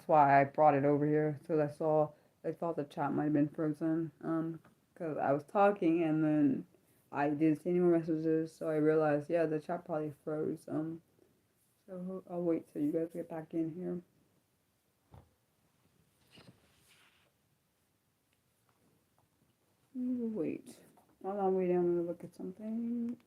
why I brought it over here. Because I thought the chat might have been frozen. Because I was talking and then I didn't see any more messages, so I realized, yeah, the chat probably froze. So I'll wait till you guys get back in here. Wait. While I'm waiting, I'm gonna look at something.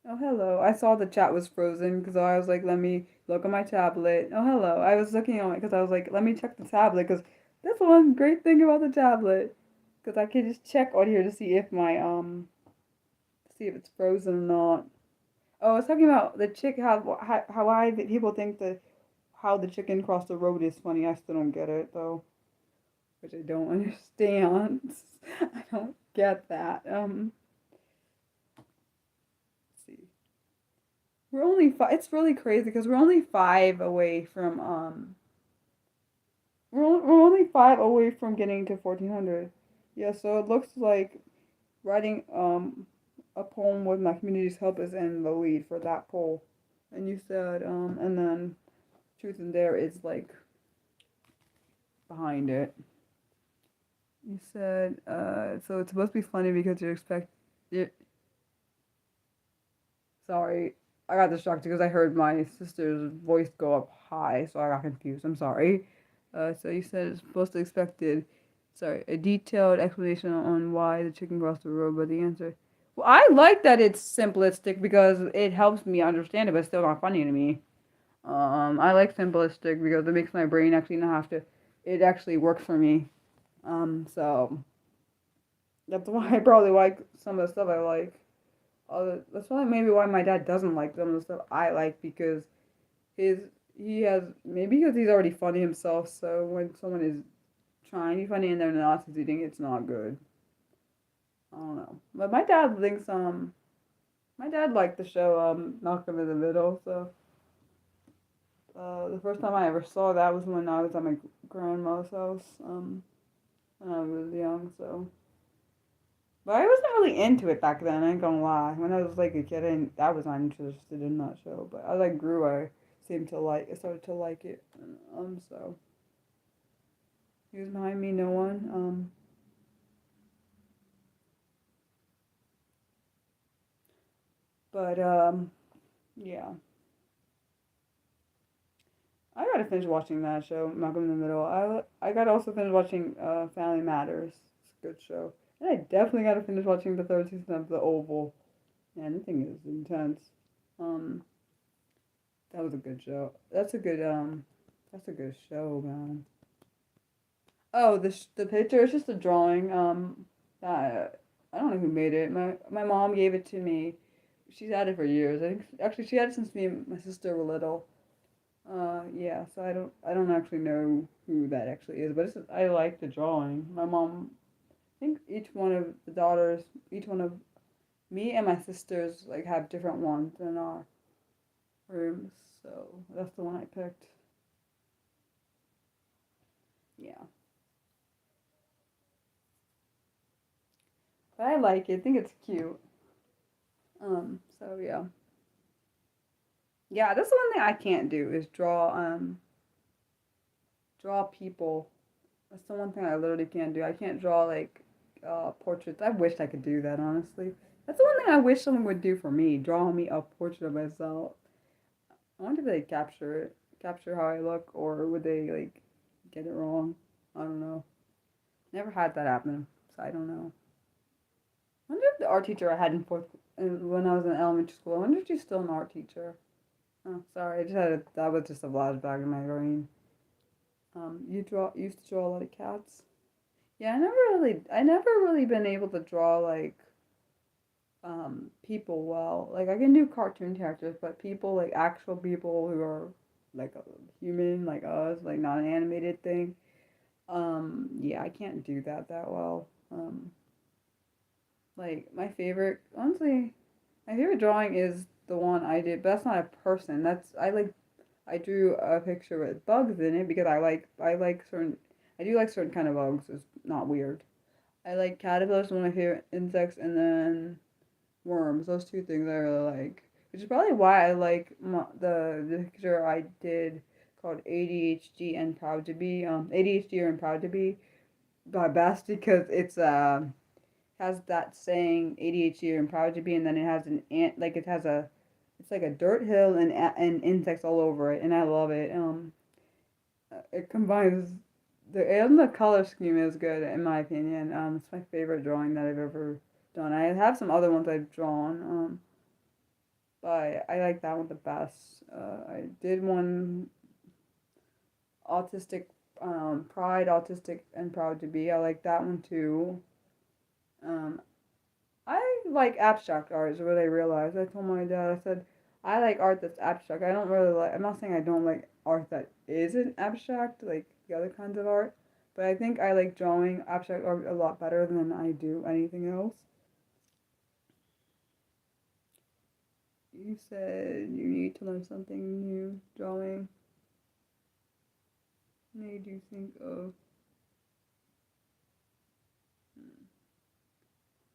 Oh, hello. I saw the chat was frozen because I was like, let me look on my tablet. Oh, hello. I was looking on it because I was like, let me check the tablet because that's one great thing about the tablet. Because I can just check on here to see if see if it's frozen or not. Oh, I was talking about the chick, how I, people think that how the chicken crossed the road is funny. I still don't get it though, which I don't understand. I don't get that. Let's see. We're only five. It's really crazy because we're only five away from we're only five away from getting to 1400. Yeah, so it looks like writing a poem with my community's help is in the lead for that poll. And you said and then Truth and Dare is like behind it. You said so it's supposed to be funny because you expect it. Sorry, I got distracted because I heard my sister's voice go up high, so I got confused. I'm sorry. So you said it's supposed to expected, sorry, a detailed explanation on why the chicken crossed the road, but the answer. Well, I like that it's simplistic because it helps me understand it, but it's still not funny to me. I like simplistic because it makes my brain actually not have to. It actually works for me. So that's why I probably like some of the stuff I like. That's why maybe why my dad doesn't like some of the stuff I like because his he has maybe because he's already funny himself. So when someone is trying to be funny and they're not succeeding, it's not good. I don't know, but my dad liked the show Malcolm in the Middle. So the first time I ever saw that was when I was at my grandma's house when I was young. So. But I wasn't really into it back then, I ain't gonna lie. When I was like a kid, I was not interested in that show. But as I grew, I started to like it. So he was behind me, no one. But yeah. I gotta finish watching that show, Malcolm in the Middle. I gotta also finish watching Family Matters. It's a good show. And I definitely gotta finish watching the third season of The Oval. Man, the thing is intense. Um, that was a good show. That's a good show, man. Oh, the picture is just a drawing. That I don't know who made it. My mom gave it to me. She's had it for years. I think actually she had it since me and my sister were little. Yeah. So I don't actually know who that actually is, but I like the drawing. My mom. I think each one of the daughters, each one of me and my sisters like have different ones in our rooms. So that's the one I picked. Yeah. But I like it. I think it's cute. So yeah. Yeah, that's the one thing I can't do is draw people. That's the one thing I literally can't do. I can't draw like portraits. I wish I could do that, honestly. That's the one thing I wish someone would do for me, draw me a portrait of myself. I wonder if they capture how I look, or would they like get it wrong? I don't know. Never had that happen, so I don't know. I wonder if the art teacher I had when I was in elementary school. I wonder if she's still an art teacher. Oh, sorry. That was just a flashback in my brain. You used to draw a lot of cats. Yeah, I never really been able to draw like people well. Like I can do cartoon characters, but people like actual people who are like a human, like us, like not an animated thing. Yeah, I can't do that well. Like honestly, my favorite drawing is the one I did, but that's not a person. I drew a picture with bugs in it because I do like certain kind of bugs. It's not weird. I like caterpillars, one of my favorite insects, and then worms. Those two things I really like. Which is probably why I like the picture I did called ADHD and Proud to Be. ADHD and Proud to Be by Best, because it's has that saying ADHD and Proud to Be, and then it has an ant, like it has a, it's like a dirt hill and insects all over it, and I love it. It combines the color scheme is good in my opinion. It's my favorite drawing that I've ever done. I have some other ones I've drawn. But I like that one the best. I did one autistic, pride, autistic, and proud to be. I like that one too. Um, I like abstract art. Is what I realized. I told my dad. I said I like art that's abstract. I don't really like. I'm not saying I don't like art that isn't abstract, like the other kinds of art. But I think I like drawing abstract art a lot better than I do anything else. You said you need to learn something new. Drawing made you think of.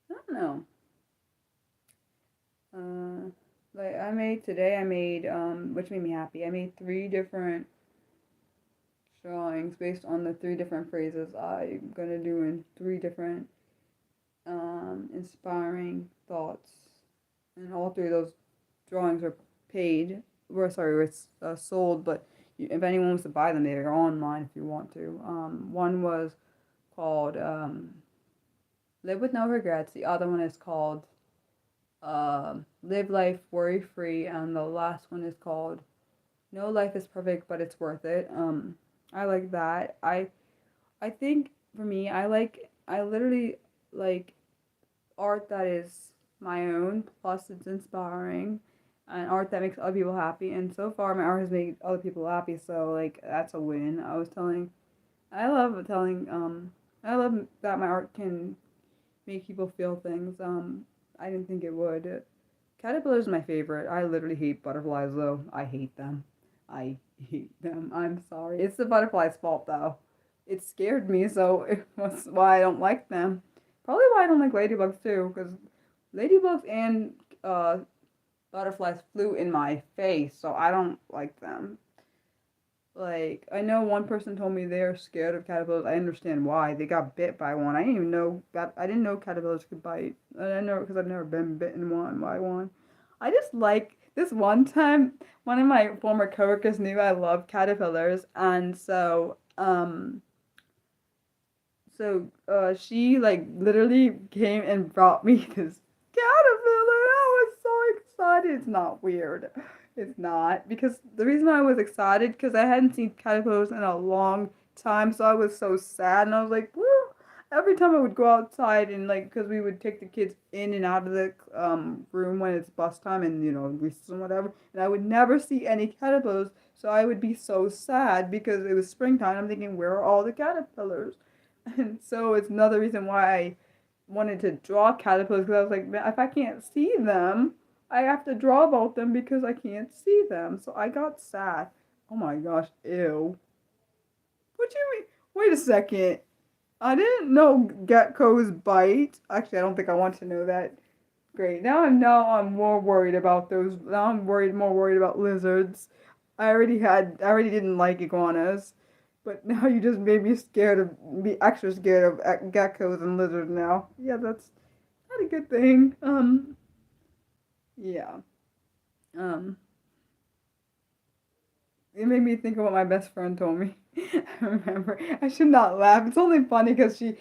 I don't know. Uh, like I made today. I made which made me happy. I made three different drawings based on the three different phrases I'm gonna do in three different inspiring thoughts, and all three of those drawings are paid. We're sorry, it's sold, but if anyone wants to buy them, they're online if you want to. One was called Live with No Regrets. The other one is called Live Life Worry Free, and the last one is called No Life is Perfect, but it's worth it. I like that. I think for me, I literally like art that is my own, plus it's inspiring, and art that makes other people happy. And so far, my art has made other people happy, so like that's a win. I love telling, I love that my art can make people feel things. I didn't think it would. Caterpillars is my favorite. I literally hate butterflies though. I hate them. I hate them. I'm sorry. It's the butterfly's fault though. It scared me, so it was why I don't like them. Probably why I don't like ladybugs too, because ladybugs and uh, butterflies flew in my face, so I don't like them. Like, I know one person told me they're scared of caterpillars. I understand why. They got bit by one. I didn't even know that. I didn't know caterpillars could bite. I know because I've never been bitten one by one. I just like this one time. One of my former coworkers knew I love caterpillars, and she like literally came and brought me this caterpillar. I was so excited. It's not weird. It's not, because the reason I was excited because I hadn't seen caterpillars in a long time, so I was so sad, and I was like, woo. Every time I would go outside and like, because we would take the kids in and out of the room when it's bus time and recess and whatever, and I would never see any caterpillars, so I would be so sad because it was springtime. I'm thinking, where are all the caterpillars? And so it's another reason why I wanted to draw caterpillars, because I was like, man, if I can't see them, I have to draw about them because I can't see them. So I got sad. Oh my gosh, ew. What do you mean? Wait a second. I didn't know geckos bite. Actually, I don't think I want to know that. Great. Now I'm more worried about those. Now I'm more worried about lizards. I already didn't like iguanas, but now you just made me scared of, be extra scared of geckos and lizards now. Yeah, that's not a good thing. Yeah. Um, it made me think of what my best friend told me. I remember. I should not laugh. It's only funny because she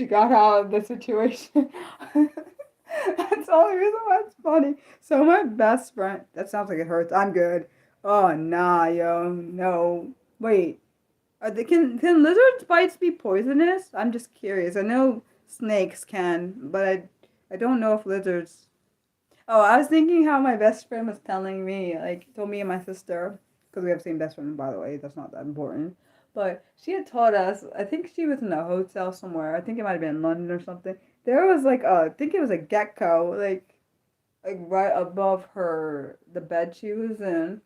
got out of the situation. That's the only reason why it's funny. So my best friend. That sounds like it hurts. I'm good. Oh nah, yo, no. Wait. Can lizards bites be poisonous? I'm just curious. I know snakes can, but I don't know if lizards. Oh, I was thinking how my best friend was telling me, like, told me and my sister, because we have the same best friend, by the way, that's not that important. But she had taught us, I think she was in a hotel somewhere, I think it might have been in London or something. There was like I think it was a gecko, like right above her, the bed she was in.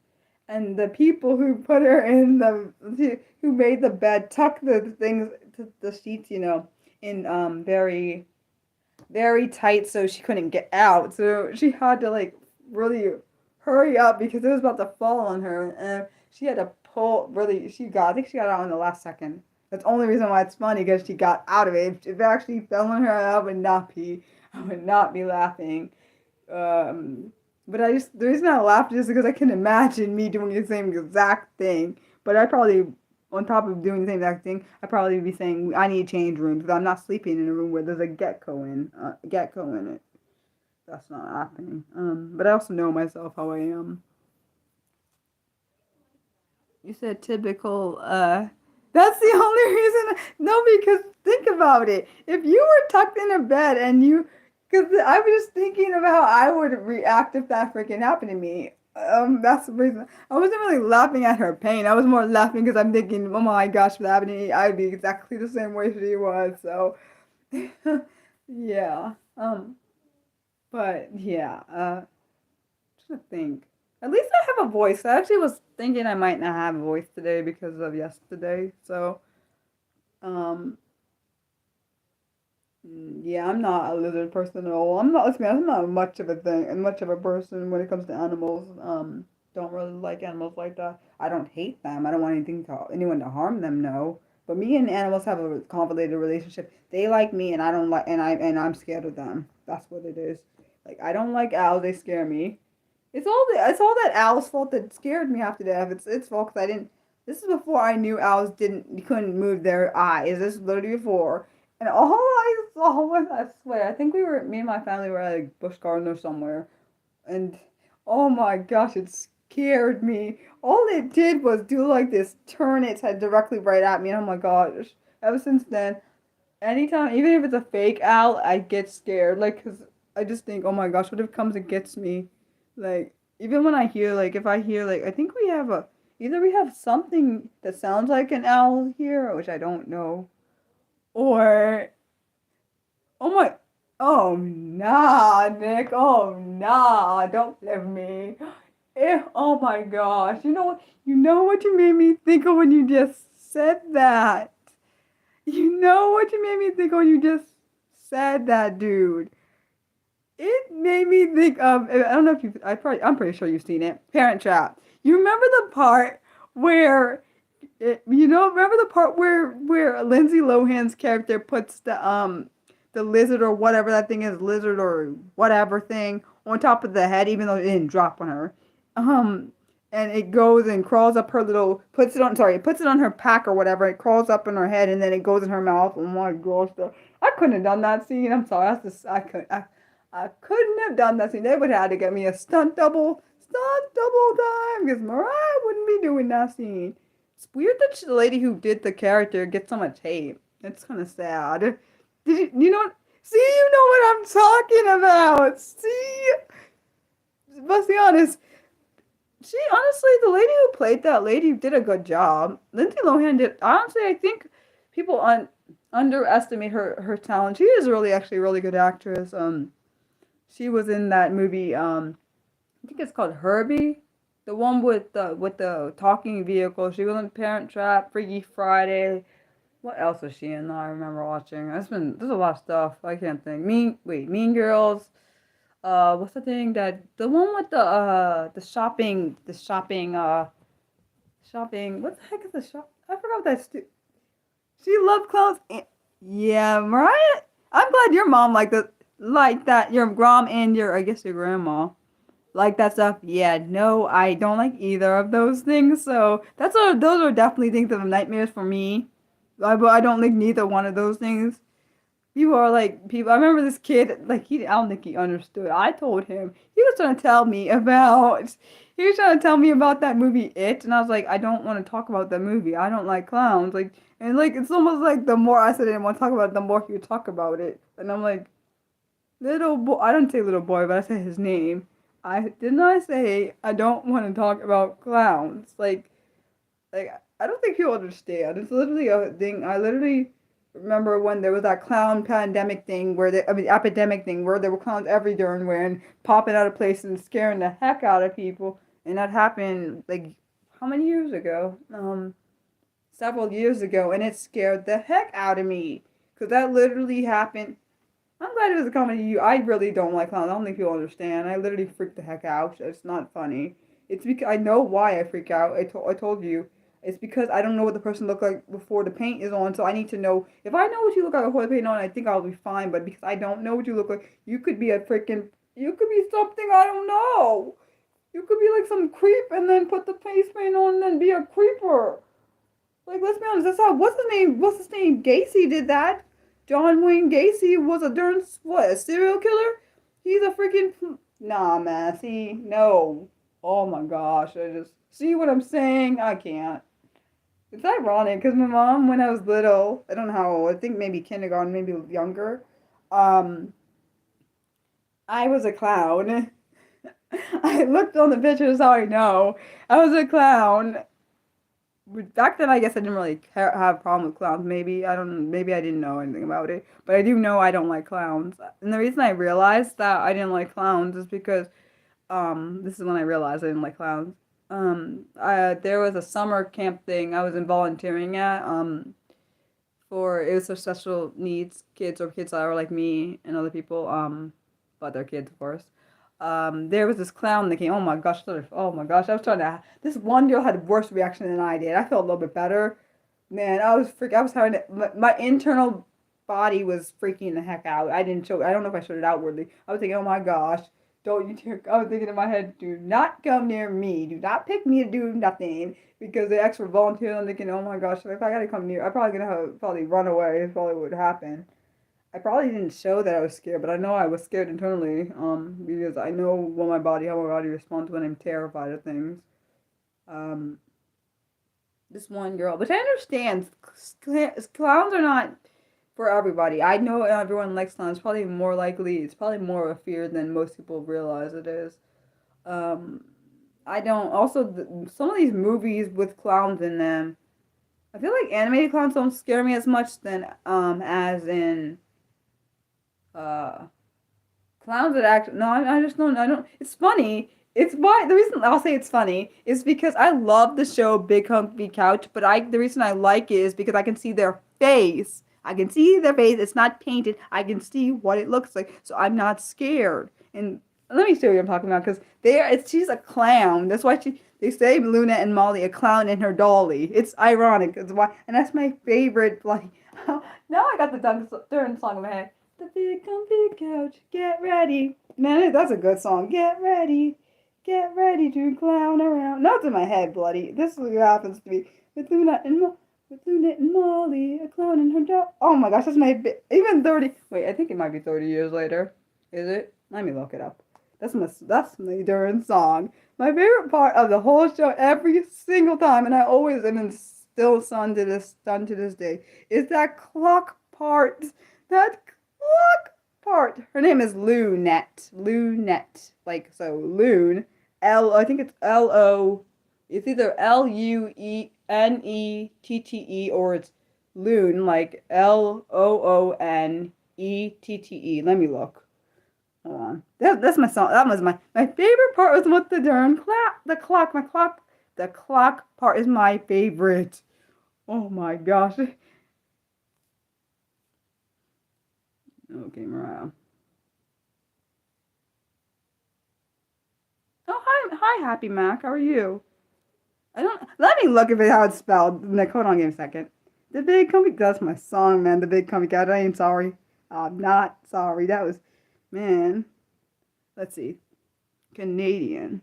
And the people who put her in who made the bed tucked the things, the sheets, in very very tight, so she couldn't get out. So she had to like really hurry up because it was about to fall on her, and she had to pull. Really, I think she got out in the last second. That's the only reason why it's funny because she got out of it. If it actually fell on her, I would not be laughing. Um, but the reason I laughed is because I can imagine me doing the same exact thing. But I probably, on top of doing the same exact thing, I'd probably be saying I need to change rooms because I'm not sleeping in a room where there's a gecko in it. That's not happening. But I also know myself how I am. You said typical. That's the only reason. No, because think about it. If you were tucked in a bed and because I was just thinking of how I would react if that freaking happened to me. That's the reason. I wasn't really laughing at her pain. I was more laughing because I'm thinking, oh my gosh, if that happened to me, I'd be exactly the same way she was. So, yeah. But yeah. Just to think. At least I have a voice. I actually was thinking I might not have a voice today because of yesterday. So, um, yeah, I'm not a lizard person at all. Let's be honest, I'm not much of a person when it comes to animals. Don't really like animals like that. I don't hate them. I don't want anyone to harm them, no. But me and animals have a convoluted relationship. They like me and I don't like, and I'm scared of them. That's what it is. Like, I don't like owls, they scare me. It's all that owl's fault that scared me half to death. It's fault because I didn't. This is before I knew owls couldn't move their eyes. This is literally before. And all I saw was, I swear, I think me and my family were at a bush garden or somewhere, and oh my gosh, it scared me. All it did was do like this, turn its head directly right at me, and oh my gosh. Ever since then, anytime, even if it's a fake owl, I get scared. Like, cause I just think, oh my gosh, what if it comes and gets me? Like, even when I hear, like, if I hear, like, I think either we have something that sounds like an owl here, which I don't know, or, oh my, oh nah, Nick, oh nah, don't leave me. Oh my gosh, you know what you made me think of when you just said that. You know what you made me think of when you just said that, dude. It made me think of, I don't know if I'm pretty sure you've seen it. Parent Trap. You remember the part where remember the part where Lindsay Lohan's character puts the lizard or whatever that thing is, lizard or whatever thing on top of the head, even though it didn't drop on her. And it goes and crawls up her it puts it on her pack or whatever. It crawls up in her head and then it goes in her mouth. Oh my gosh, I couldn't have done that scene. I'm sorry, I couldn't have done that scene. They would have had to get me a stunt double time because Mariah wouldn't be doing that scene. It's weird that the lady who did the character gets so much hate. It's kind of sad. You know what? See, you know what I'm talking about. See, let's be honest. Honestly, the lady who played that lady did a good job. Lindsay Lohan did. Honestly, I think people underestimate her talent. She is actually a really good actress. She was in that movie. I think it's called Herbie, the one with the talking vehicle. She was in Parent Trap, Freaky Friday. What else was she in? I remember watching. There's a lot of stuff. I can't think. Mean Girls. What's the thing the one with the shopping shopping. What the heck is the shop? I forgot what She loved clowns. Yeah, Mariah. I'm glad your mom like that. Your mom and I guess your grandma like that stuff. Yeah, no, I don't like either of those things. So those are definitely things that are nightmares for me. I don't like neither one of those things. People. I remember this kid. Like I don't think he understood. I told him He was trying to tell me about that movie It, and I was like, I don't want to talk about that movie. I don't like clowns. It's almost like the more I said I didn't want to talk about it, the more he would talk about it. And I'm like, little boy. I didn't say little boy, but I said his name. I say I don't want to talk about clowns. I don't think people understand. It's literally a thing. I literally remember when there was that clown pandemic thing epidemic thing where there were clowns everywhere and popping out of places and scaring the heck out of people. And that happened like how many years ago? Several years ago, and it scared the heck out of me. Because that literally happened. I'm glad it was a comedy. I really don't like clowns. I don't think people understand. I literally freak the heck out. It's not funny. It's because I know why I freak out. I told you. It's because I don't know what the person looked like before the paint is on. So I need to know. If I know what you look like before the paint on, I think I'll be fine. But because I don't know what you look like, you could be a freaking. You could be something I don't know. You could be like some creep and then put the face paint on and then be a creeper. Like, let's be honest, that's how, what's his name, Gacy did that. John Wayne Gacy was a darn, what, a serial killer? He's a freaking, nah, man, see, no. Oh my gosh, I just, see what I'm saying? I can't. It's ironic, because my mom, when I was little, I don't know how old, I think maybe kindergarten, maybe younger, um, I was a clown. I looked on the pictures, so I know. I was a clown. Back then, I guess I didn't really have a problem with clowns. Maybe I don't. Maybe I didn't know anything about it, but I do know I don't like clowns. And the reason I realized that I didn't like clowns is because this is when I realized I didn't like clowns. There was a summer camp thing I was volunteering at. For it was for special needs kids or kids that were like me and other people. But they're kids, of course. There was this clown that came. Oh my gosh! Oh my gosh! I was trying to. This one girl had a worse reaction than I did. I felt a little bit better. Man, I was freaking. I was having my internal body was freaking the heck out. I didn't show. I don't know if I showed it outwardly. I was thinking, oh my gosh, don't you dare! I was thinking in my head, do not come near me. Do not pick me to do nothing because the extra volunteer. I'm thinking, oh my gosh, if I gotta come near, I'm probably gonna have probably run away. Is probably what would happen. I probably didn't show that I was scared, but I know I was scared internally, because I know how my body responds when I'm terrified of things. Um, this one girl, but I understand, clowns are not for everybody. I know everyone likes clowns. It's probably more of a fear than most people realize it is. Um, I don't, also, some of these movies with clowns in them, I feel like animated clowns don't scare me as much as in, uh, clowns that act. No, I just don't. I don't. It's funny. It's why the reason I'll say it's funny is because I love the show Big Comfy Couch, but the reason I like it is because I can see their face. I can see their face. It's not painted. I can see what it looks like, so I'm not scared. And let me show you what I'm talking about because she's a clown. That's why they say Luna and Molly a clown and her dolly. It's ironic. That's why, and that's my favorite. Like now I got the darn song in my head. The big comfy couch, get ready. Man, that's a good song. Get ready to clown around. No, it's in my head, bloody. This is what happens to me with Luna and Molly, a clown and her dog. Oh my gosh, that's even 30. Wait, I think it might be 30 years later. Is it? Let me look it up. That's my darn song. My favorite part of the whole show, every single time, and I always am still stunned to this day, is that clock part. That clock part. Her name is Lunette. Lunette. Like, so, Loon. I think it's L-O. It's either L-U-E-N-E-T-T-E or it's Loon, like L-O-O-N-E-T-T-E. Let me look. Hold on. That's my song. That was my favorite part was with the darn clock. The clock part is my favorite. Oh my gosh. Okay, Mariah. Oh, hi, Happy Mac. How are you? I don't. Let me look at how it's spelled. Nick, hold on, give me a second. The Big Comfy. That's my song, man. The Big Comfy Cat. I ain't sorry. I'm not sorry. That was, man. Let's see. Canadian.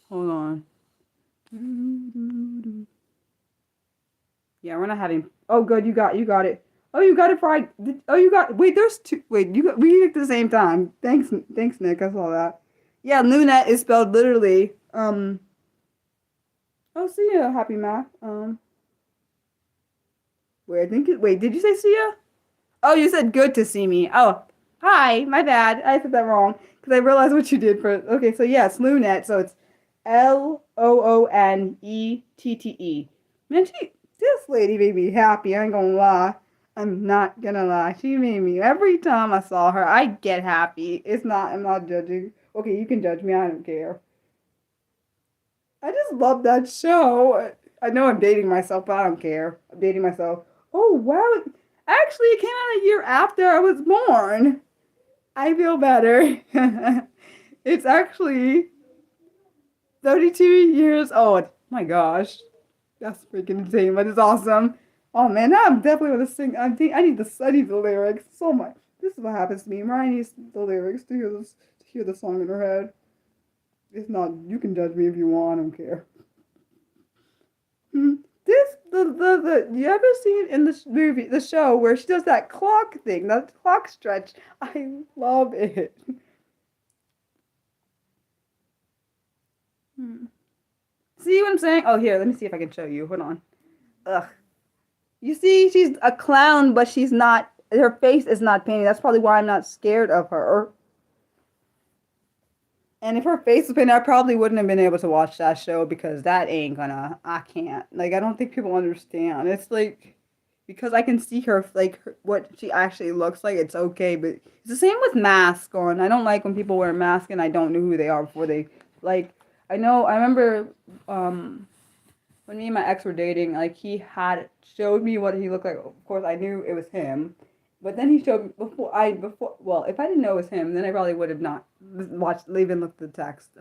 Hold on. Yeah, we're not having. Oh, good. You got it. Oh, you got it for oh, you got. Wait, there's two. Wait, we at the same time. Thanks, Nick. I saw that. Yeah, Lunette is spelled literally. Oh, see ya, Happy Mac. Wait, wait, did you say see ya? Oh, you said good to see me. Oh, hi. My bad. I said that wrong because I realized what you did for. Okay, so yeah, it's Lunette. So it's Loonette. Man, this lady made me happy. I ain't gonna lie. I'm not gonna lie. She made me every time I saw her. I get happy. I'm not judging. Okay, you can judge me. I don't care. I just love that show. I know I'm dating myself, but I don't care. I'm dating myself. Oh wow! Actually, it came out a year after I was born. I feel better. It's actually 32 years old. My gosh, that's freaking insane, but it's awesome. Oh man, now I'm definitely gonna sing. I need the lyrics so much. This is what happens to me. Mariah needs the lyrics to hear this, to hear the song in her head. If not, you can judge me if you want. I don't care. This the you ever seen in this movie the show where she does that clock thing, that clock stretch? I love it. Hmm. See what I'm saying? Oh, here, let me see if I can show you. Hold on. Ugh. You see, she's a clown, but she's not. Her face is not painted. That's probably why I'm not scared of her. And if her face was painted, I probably wouldn't have been able to watch that show because that ain't gonna. I can't. Like, I don't think people understand. It's like because I can see her, like what she actually looks like. It's okay, but it's the same with masks on. I don't like when people wear masks and I don't know who they are before they like. I know. I remember when me and my ex were dating. Like he had showed me what he looked like. Of course, I knew it was him. But then he showed me before well, if I didn't know it was him, then I probably would have not watched even looked at the text.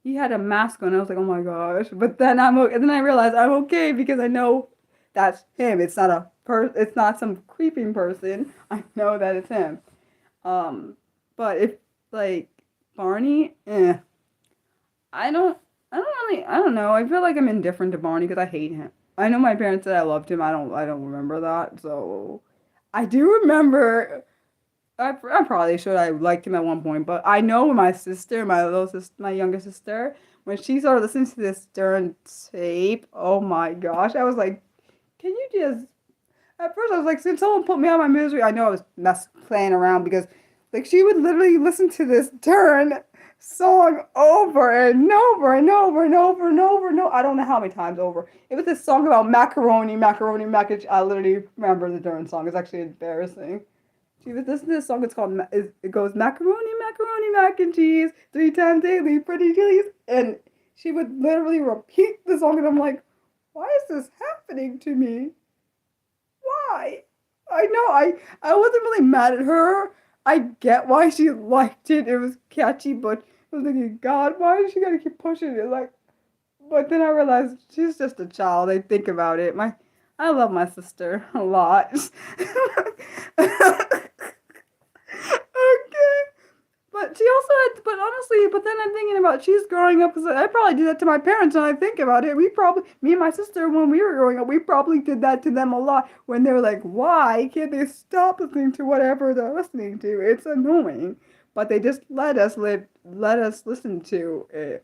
He had a mask on. I was like, oh my gosh. But then and then I realized I'm okay because I know that's him. It's not it's not some creeping person. I know that it's him. Um, but if like Barney, I don't I don't know. I feel like I'm indifferent to Barney because I hate him. I know my parents said I loved him. I don't remember that. So I do remember I probably should. I liked him at one point, but I know when my sister, my little sister, my younger sister, when she started listening to this Stern tape, oh my gosh, I was like, can you just? At first, I was like, since someone put me out of my misery, I know I was playing around because, like, she would literally listen to this Stern song over and over and over and over and over and over. I don't know how many times over. It was this song about macaroni, macaroni, macaroni. I literally remember the Stern song. It's actually embarrassing. She was listening to this song. It's called. It goes macaroni, macaroni, mac and cheese, 3 times daily, pretty please. And she would literally repeat the song, and I'm like, why is this happening to me? Why? I know I wasn't really mad at her. I get why she liked it. It was catchy, but I was thinking, God, why is she gotta keep pushing it? Like, but then I realized she's just a child. I think about it. I love my sister a lot. Okay. But she also had, but honestly, but then I'm thinking about she's growing up as I probably did that to my parents, and I think about it. Me and my sister, when we were growing up, we probably did that to them a lot when they were like, why can't they stop listening to whatever they're listening to? It's annoying. But they just let us listen to it.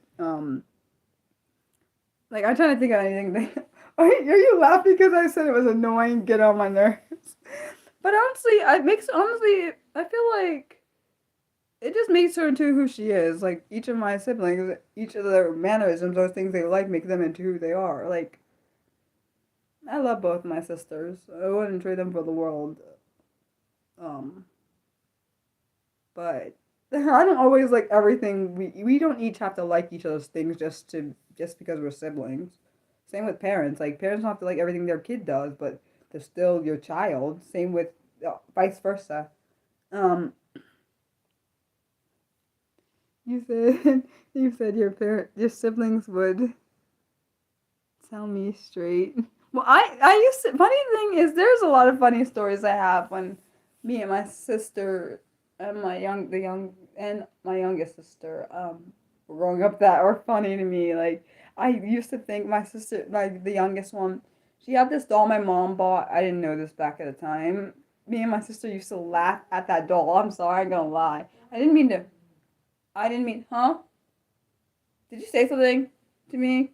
Like I'm trying to think of anything. Are you laughing because I said it was annoying? Get on my nerves. But honestly, I feel like it just makes her into who she is. Like each of my siblings, each of their mannerisms or things they like make them into who they are. Like I love both my sisters. I wouldn't trade them for the world. Um, but I don't always like everything. We don't each have to like each other's things just because we're siblings. Same with parents. Like parents don't have to like everything their kid does, but they're still your child. Same with vice versa. Um, you said you said your siblings would tell me straight. Well, I used to. Funny thing is, there's a lot of funny stories I have when me and my sister and my youngest sister were growing up that were funny to me. Like I used to think my sister, like the youngest one, she had this doll my mom bought. I didn't know this back at the time. Me and my sister used to laugh at that doll. I'm sorry, I'm gonna lie. I didn't mean to. I didn't mean, huh? Did you say something to me?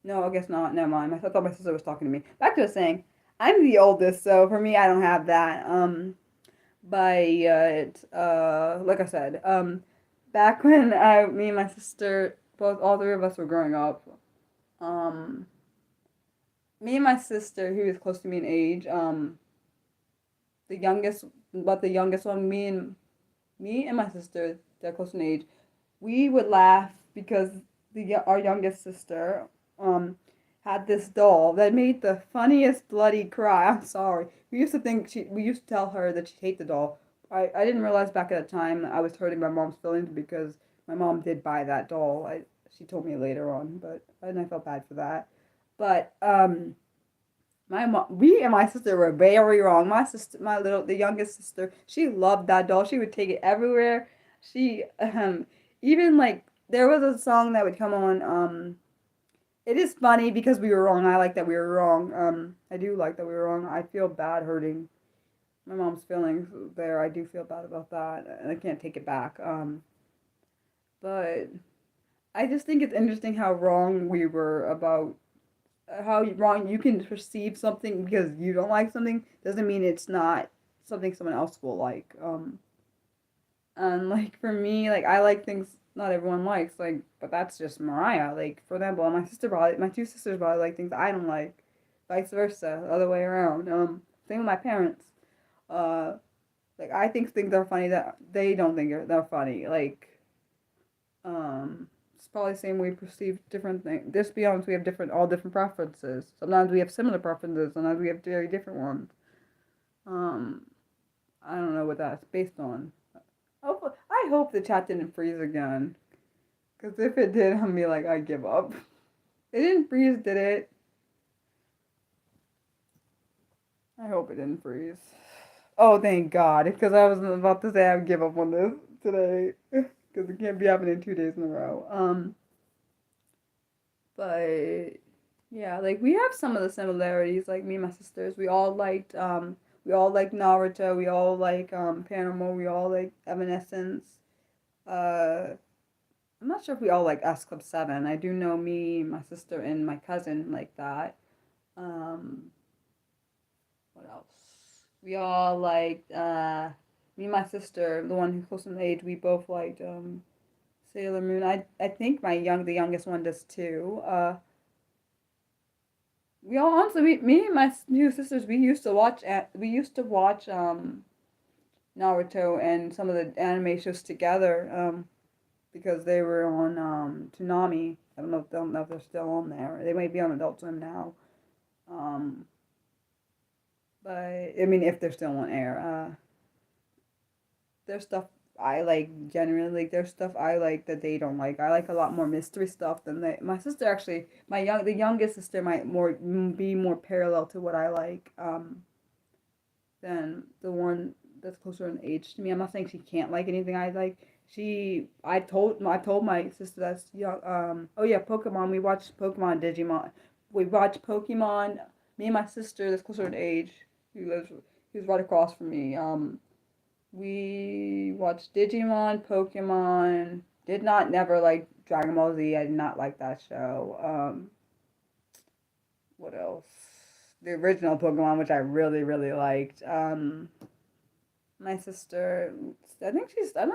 No, I guess not. Never mind. I thought my sister was talking to me. Back to the saying, I'm the oldest, so for me, I don't have that. But like I said, back when me and my sister, both all three of us were growing up, um, me and my sister, who is close to me in age, the youngest, but the youngest one, me and my sister, they're close in age. We would laugh because our youngest sister, um, had this doll that made the funniest bloody cry. I'm sorry. We used to tell her that she'd hate the doll. I didn't realize back at the time I was hurting my mom's feelings because my mom did buy that doll. She told me later on, and I felt bad for that. But my mom, we and my sister were very wrong. My sister, the youngest sister, she loved that doll. She would take it everywhere. She, even like, there was a song that would come on, it is funny because we were wrong. I like that we were wrong. I do like that we were wrong. I feel bad hurting my mom's feelings there. I do feel bad about that, and I can't take it back. But I just think it's interesting how wrong we were about how wrong you can perceive something because you don't like something doesn't mean it's not something someone else will like. And like for me, like I like things not everyone likes, like, but that's just Mariah. Like for example, my two sisters probably like things I don't like, vice versa, the other way around. Same with my parents. Uh, like I think things are funny that they don't think they're funny. Like, it's probably the same way we perceive different things. Just be honest, we have all different preferences. Sometimes we have similar preferences, sometimes we have very different ones. Um, I don't know what that's based on. I hope the chat didn't freeze again. Because if it did, I'd be like, I give up. It didn't freeze, did it? I hope it didn't freeze. Oh, thank God. Because I was about to say I would give up on this today. Because it can't be happening 2 days in a row. But yeah, like we have some of the similarities. Like me and my sisters, we all like Naruto. We all like Paramore. We all like Evanescence. Uh, I'm not sure if we all like S Club 7. I do know me, my sister, and my cousin like that. Um, what else? We all liked, me and my sister, the one who's close in age, we both liked Sailor Moon. I think the youngest one does too. We all honestly, me and my two sisters, we used to watch Naruto and some of the anime shows together. Because they were on Toonami. Don't know if they're still on there. They might be on Adult Swim now. Um, but I mean, if they're still on air, there's stuff I like generally. Like there's stuff I like that they don't like. I like a lot more mystery stuff than they. My sister actually, the youngest sister might be more parallel to what I like. Than the one that's closer in age to me. I'm not saying she can't like anything I like. I told my sister that's young. Oh yeah, Pokemon. We watched Pokemon, Digimon. We watched Pokemon. Me and my sister that's closer in age, who's right across from me. We watched Digimon, Pokemon. Did not never like Dragon Ball Z. I did not like that show. What else? The original Pokemon, which I really, really liked. My sister, I'm not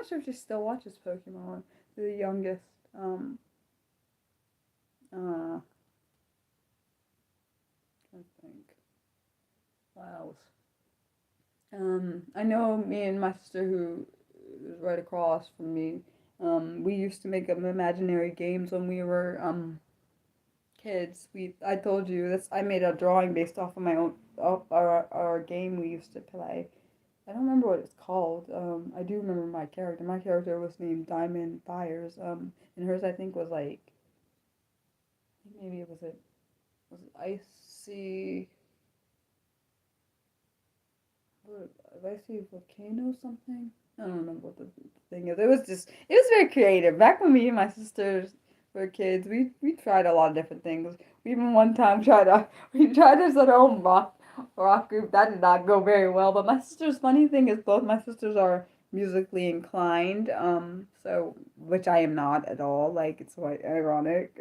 sure if she still watches Pokemon. The youngest. I think. What else? I know me and my sister, who is right across from me, we used to make up imaginary games when we were, kids. I told you this. I made a drawing based off of my own, our game we used to play. I don't remember what it's called. I do remember my character. My character was named Diamond Fires. And hers I think was like, maybe it was it Icy, Icy Volcano something. I don't remember what the thing is. It was very creative. Back when me and my sisters were kids, we tried a lot of different things. We even one time we tried to start our own rock group. That did not go very well. But my sister's funny thing is both my sisters are musically inclined. So which I am not at all. Like it's quite ironic.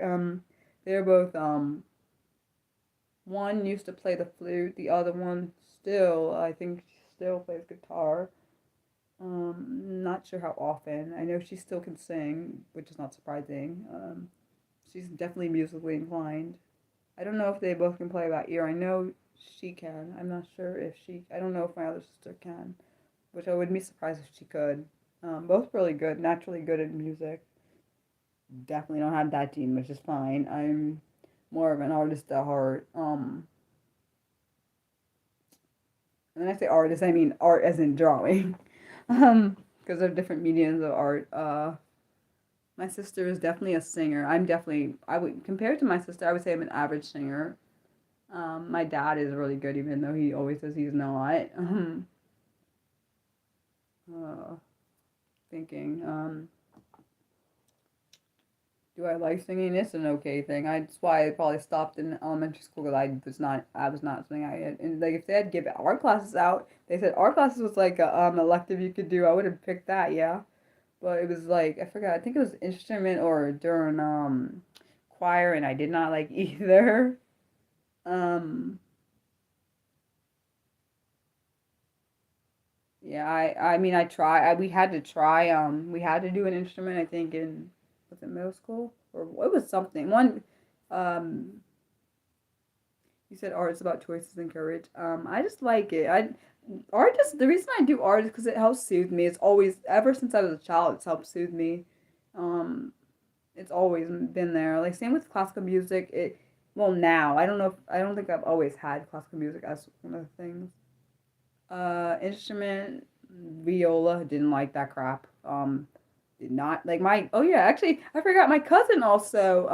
They're both one used to play the flute. The other one still I think still plays guitar. Not sure how often. I know she still can sing, which is not surprising. She's definitely musically inclined. I don't know if they both can play by ear. I know she can. I'm not sure if I don't know if my other sister can, which I wouldn't be surprised if she could. Both really good, naturally good at music. Definitely don't have that gene, which is fine. more of an artist at heart. And when I say artist, I mean art as in drawing. Because of different mediums of art. My sister is definitely a singer. I would, compared to my sister, I would say I'm an average singer. My dad is really good, even though he always says he's not. Uh, thinking, do I like singing? It's an okay thing. That's why I probably stopped in elementary school because I was not something I had. And like if they had given art classes out, they said art classes was like a elective you could do. I would have picked that, yeah. But it was like I forgot. I think it was instrument or during choir, and I did not like either. Um, yeah, I mean I try. We had to try. We had to do an instrument. I think in was it middle school or it was something. One, um, you said art is about choices and courage. I just like it. I art just the reason I do art is because it helps soothe me. It's always ever since I was a child. It's helped soothe me. Um, it's always been there. Like same with classical music. It well now I don't know if I don't think I've always had classical music as one of the things. Instrument viola didn't like that crap. Did not like my oh yeah actually I forgot my cousin also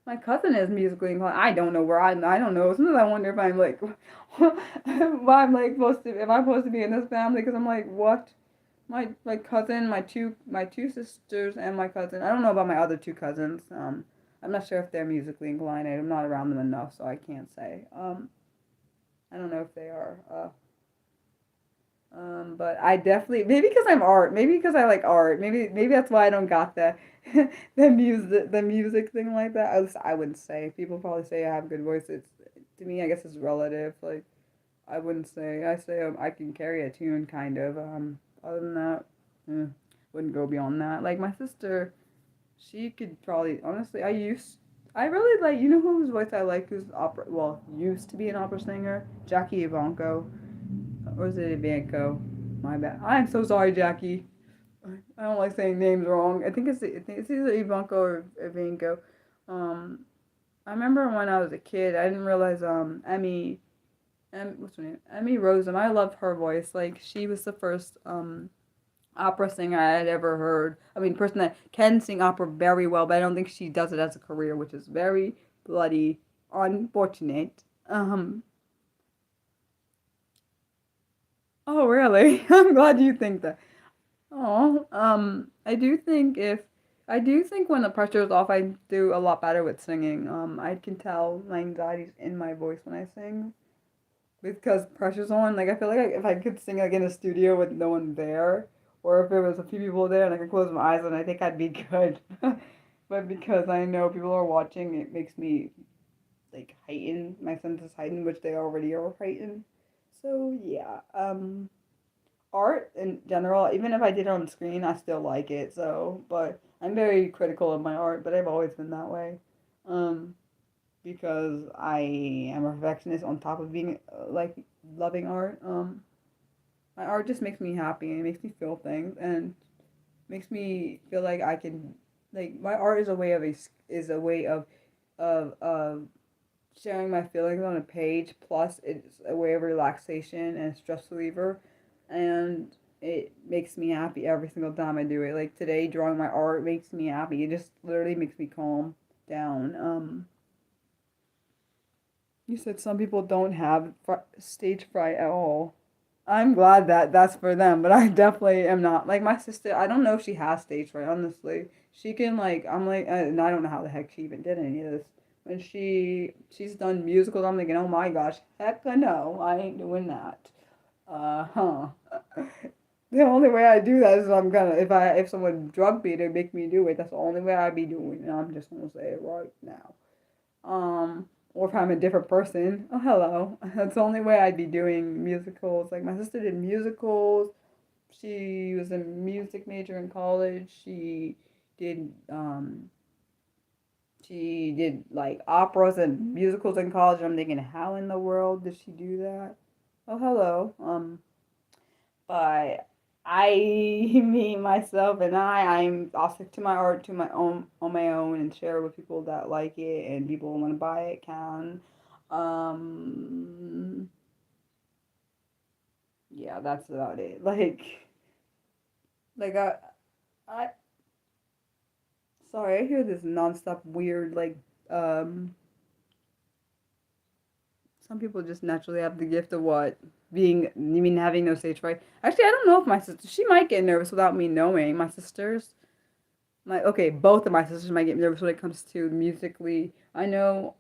my cousin is musically inclined. I don't know where I don't know. Sometimes I wonder if I'm like why I'm like supposed to if I'm supposed to be in this family because I'm like what my cousin my two sisters and my cousin I don't know about my other two cousins I'm not sure if they're musically inclined. I'm not around them enough so I can't say I don't know if they are but I definitely maybe because I'm art, maybe because I like art, maybe that's why I don't got the the music thing like that. At least I wouldn't say. People probably say I have good voice. It's to me, I guess it's relative. Like I wouldn't say. I say I can carry a tune kind of. Other than that, eh, wouldn't go beyond that. Like my sister, she could probably honestly. I really like you know whose voice I like who's opera well used to be an opera singer Jackie Ivanko or is it Ivanko? My bad. I'm so sorry, Jackie. I don't like saying names wrong. I think it's either Ivanko or Ivanko. Um, I remember when I was a kid, I didn't realize what's her name? Emmy Rossum. I loved her voice. Like she was the first opera singer I had ever heard. I mean, person that can sing opera very well, but I don't think she does it as a career, which is very bloody unfortunate. Oh, really? I'm glad you think that. Oh, I do think when the pressure is off, I do a lot better with singing. I can tell my anxiety's in my voice when I sing because pressure's on. Like I feel like if I could sing like in a studio with no one there, or if there was a few people there and I could close my eyes, then I think I'd be good. But because I know people are watching, it makes me like heighten my senses heightened, which they already are heightened. So yeah. Art in general, even if I did it on screen, I still like it. So, but I'm very critical of my art, but I've always been that way. Um, because I am a perfectionist on top of being like loving art. My art just makes me happy and it makes me feel things and makes me feel like I can like my art is a way of of sharing my feelings on a page. Plus, it's a way of relaxation and stress reliever, and it makes me happy every single time I do it. Like today, drawing my art makes me happy. It just literally makes me calm down. You said some people don't have stage fright at all. I'm glad that that's for them, but I definitely am not. Like my sister, I don't know if she has stage fright, honestly. She can like, I'm like, and I don't know how the heck she even did any of this. When she's done musicals, I'm thinking, oh my gosh, heck no, I ain't doing that. Huh. The only way I do that is I'm gonna if someone drug me to make me do it, that's the only way I'd be doing it. I'm just gonna say it right now. Or if I'm a different person, oh hello. That's the only way I'd be doing musicals. Like my sister did musicals. She was a music major in college. Did um she did like operas and musicals in college. I'm thinking, how in the world did she do that? Oh hello. But me, myself, and I'll stick to my art to my own on my own and share it with people that like it and people who want to buy it can. Um, yeah, that's about it. Like I, sorry, I hear this nonstop weird um. Some people just naturally have the gift of what being. You mean having no stage fright? Actually, I don't know if my sister. She might get nervous without me knowing. My sisters. Both of my sisters might get nervous when it comes to musically. I know,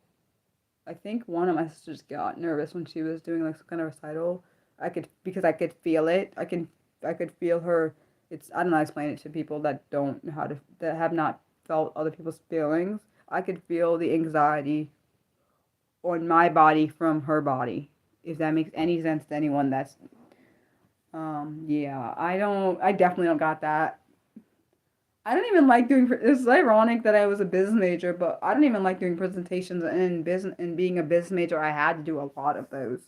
I think one of my sisters got nervous when she was doing like some kind of recital. Because I could feel it. I could feel her. I don't know how to explain it to people that don't know how to, that have not felt other people's feelings. I could feel the anxiety on my body from her body. If that makes any sense to anyone that's, yeah, I definitely don't got that. I don't even like doing. It's ironic that I was a business major, but I don't even like doing presentations. And business and being a business major, I had to do a lot of those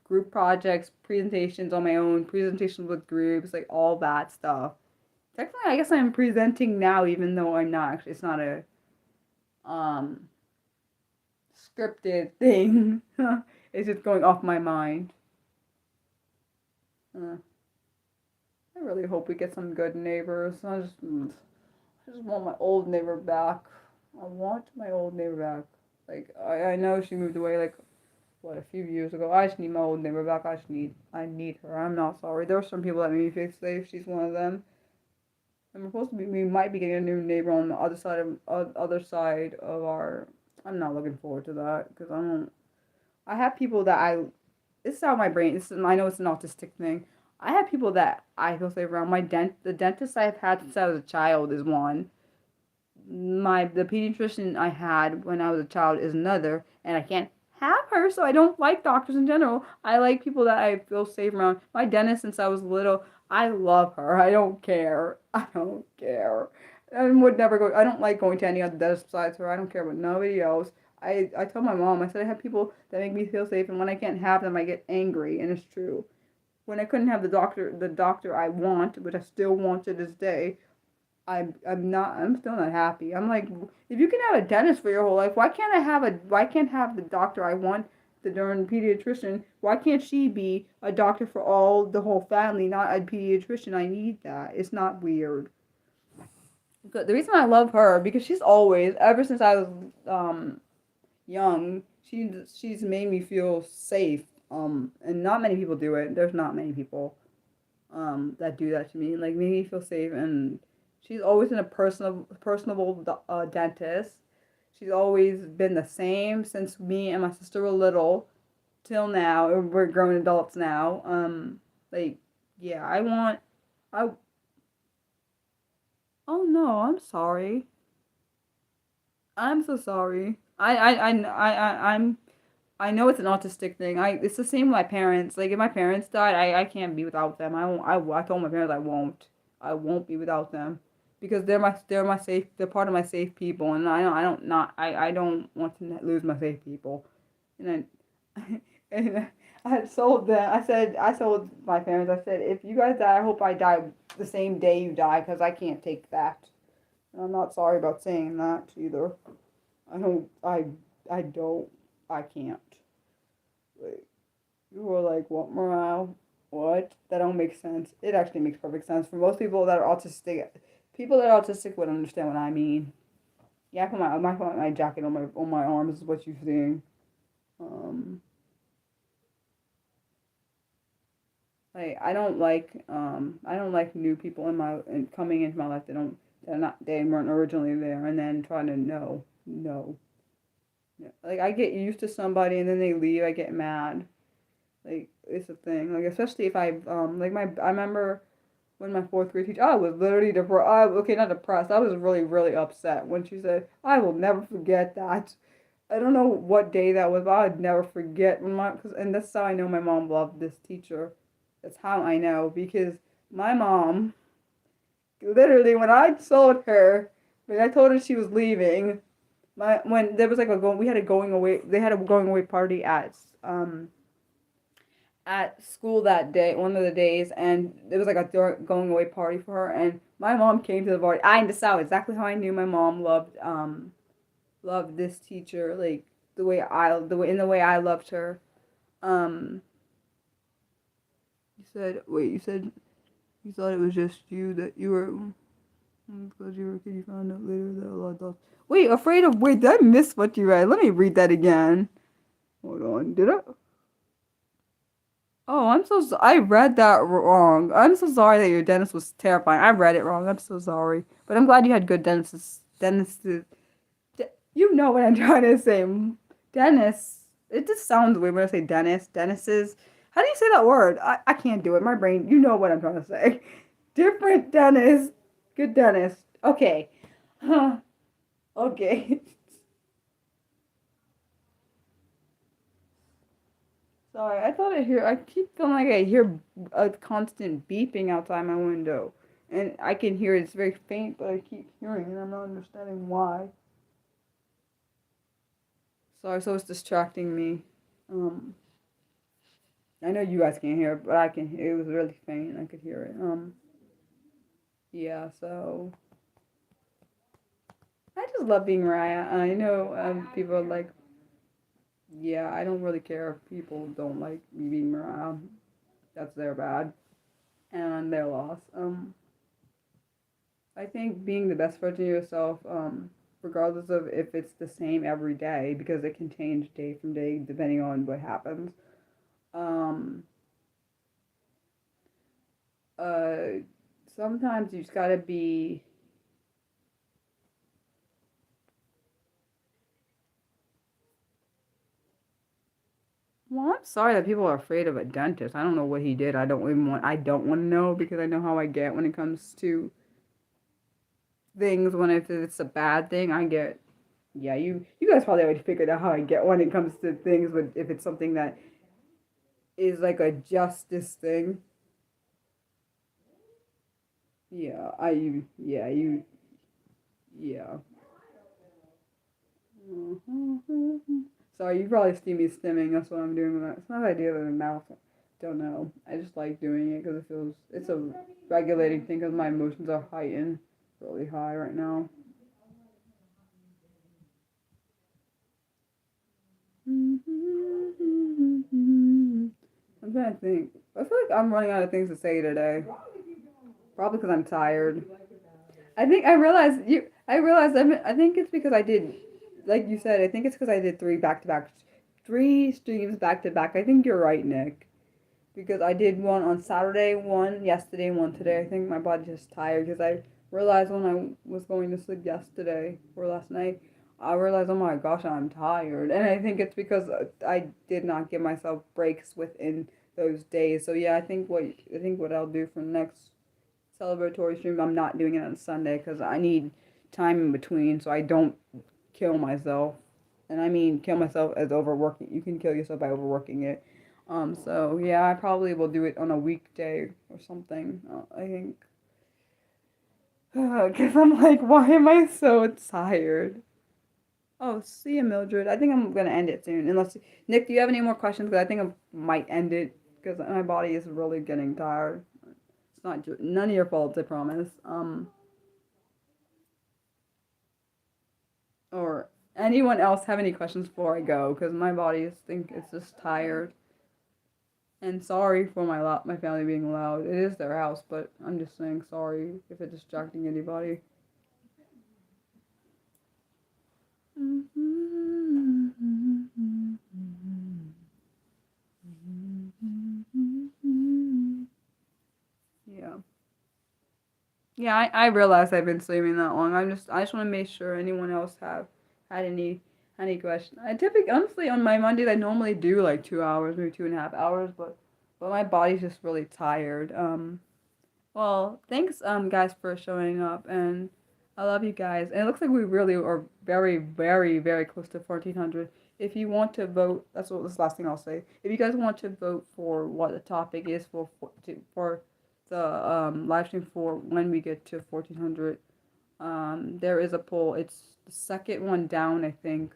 group projects, presentations on my own, presentations with groups, like all that stuff. Technically, I guess I'm presenting now, even though I'm not. Actually, it's not a um scripted thing. It's just going off my mind. Uh, I really hope we get some good neighbors. I just want my old neighbor back. I want my old neighbor back. Like I know she moved away like what a few years ago. I just need my old neighbor back. I need her. I'm not sorry. There are some people that made me feel safe. She's one of them. And we might be getting a new neighbor on the other side of our. I'm not looking forward to that because I don't. I have people that I. This is how my brain. I know it's an autistic thing. I have people that I feel safe around. The dentist I've had since I was a child is one. The pediatrician I had when I was a child is another, and I can't have her, so I don't like doctors in general. I like people that I feel safe around. My dentist since I was little, I love her. I don't care. I don't care. I would never go. I don't like going to any other dentist besides her. I don't care about nobody else. I told my mom. I said I have people that make me feel safe, and when I can't have them, I get angry, and it's true. When I couldn't have the doctor I want, which I still want to this day, I'm still not happy. I'm like, if you can have a dentist for your whole life, why can't have the doctor I want, the darn pediatrician? Why can't she be a doctor for the whole family, not a pediatrician? I need that. It's not weird. The reason I love her because she's always, ever since I was young, she's made me feel safe. And not many people do it. There's not many people that do that to me. Like made me feel safe, and she's always been a personable dentist. She's always been the same since me and my sister were little till now. We're grown adults now. Like yeah, I. Oh no, I'm sorry. I'm so sorry. I know it's an autistic thing. It's the same with my parents. Like if my parents died, I can't be without them. I won't. I told my parents I won't. I won't be without them, because they're my safe. They're part of my safe people, and I don't want to lose my safe people. And I and I told them. I told my parents. I said if you guys die, I hope I die the same day you die, because I can't take that. And I'm not sorry about saying that either. I don't. I don't. I can't. Like, you were like, what morale? What? That don't make sense. It actually makes perfect sense. For most people that are autistic, people that are autistic would understand what I mean. Yeah, I put my jacket on my arms is what you're seeing. Um, like I don't like new people coming into my life that don't they weren't originally there and then trying to no. Like I get used to somebody and then they leave, I get mad. Like it's a thing. Like especially if I remember when my fourth grade teacher, I was literally depressed. Okay, not depressed. I was really really upset when she said, "I will never forget that." I don't know what day that was, but I would never forget and that's how I know my mom loved this teacher. That's how I know because my mom literally when I told her she was leaving, when there was like we had a going away, they had a going away party at school that day, one of the days, and it was like a going away party for her. And my mom came to the party. I That's how exactly how I knew my mom loved this teacher, like the way I loved her. Um, you said you thought it was just you that you were because you were a kid. You found out later that a lot of dogs. Wait, afraid of wait. Did I miss what you read? Let me read that again. Hold on. Did I? Oh, I read that wrong. I'm so sorry that your dentist was terrifying. I read it wrong. I'm so sorry. But I'm glad you had good dentists. You know what I'm trying to say. Dentist. It just sounds weird when I say dentist. Dentists. How do you say that word? I can't do it. My brain, you know what I'm trying to say. Different dentist. Good dentist. Okay. Huh. Okay. Sorry, I keep feeling like I hear a constant beeping outside my window. And I can hear it, it's very faint, but I keep hearing it and I'm not understanding why. Sorry, so it's distracting me. Um, I know you guys can't hear it, but I can hear it. Was really faint, I could hear it. Yeah, so I just love being Mariah. I know people are like, yeah, I don't really care if people don't like me being Mariah. That's their bad and their loss. I think being the best version of yourself, regardless of if it's the same every day, because it can change day from day depending on what happens. Um, uh, Sometimes you just gotta be. Well, I'm sorry that people are afraid of a dentist. I don't know what he did. I don't even want. I don't want to know because I know how I get when it comes to things. When if it's a bad thing, I get. Yeah, you guys probably already figured out how I get when it comes to things. But if it's something that is like a justice thing. Yeah, yeah. Sorry, you probably see me stimming. That's what I'm doing with that. It's not ideal in the mouth. Don't know. I just like doing it because it's a regulating thing because my emotions are heightened really high right now. I'm trying to think. I feel like I'm running out of things to say today. Probably because I'm tired. I realized. I think it's because I did, like you said. I think it's because I did three streams back to back. I think you're right, Nick. Because I did one on Saturday, one yesterday, one today. I think my body's just tired because I realized when I was going to sleep yesterday or last night, I realized, oh my gosh, I'm tired. And I think it's because I did not give myself breaks within those days. So yeah, I think what I'll do for next celebratory stream, I'm not doing it on Sunday because I need time in between so I don't kill myself. And I mean kill myself as overworking. You can kill yourself by overworking it. So yeah, I probably will do it on a weekday or something. I think because I'm like, why am I so tired? Oh, see you, Mildred. I think I'm gonna end it soon. Unless Nick, do you have any more questions? Because I think I might end it because my body is really getting tired. It's not none of your fault, I promise. Or anyone else have any questions before I go? Because my body is think it's just tired. And sorry for my family being loud. It is their house, but I'm just saying sorry if it's distracting anybody. Yeah. Yeah, I realize I've been sleeping that long. I just want to make sure anyone else have had any questions. I typically honestly on my Mondays I normally do like 2 hours, maybe 2.5 hours, but my body's just really tired. Well, thanks guys for showing up and I love you guys. And it looks like we really are very, very, very close to 1,400. If you want to vote, that's the last thing I'll say. If you guys want to vote for what the topic is for the live stream for when we get to 1,400, there is a poll. It's the second one down, I think,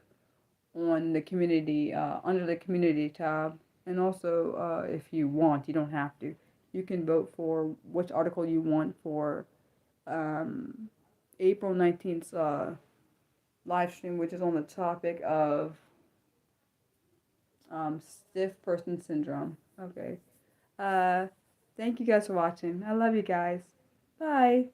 on the community under the community tab. And also, if you want, you don't have to. You can vote for which article you want for um, April 19th live stream, which is on the topic of stiff person syndrome. Okay. Uh, Thank you guys for watching. I love you guys. Bye.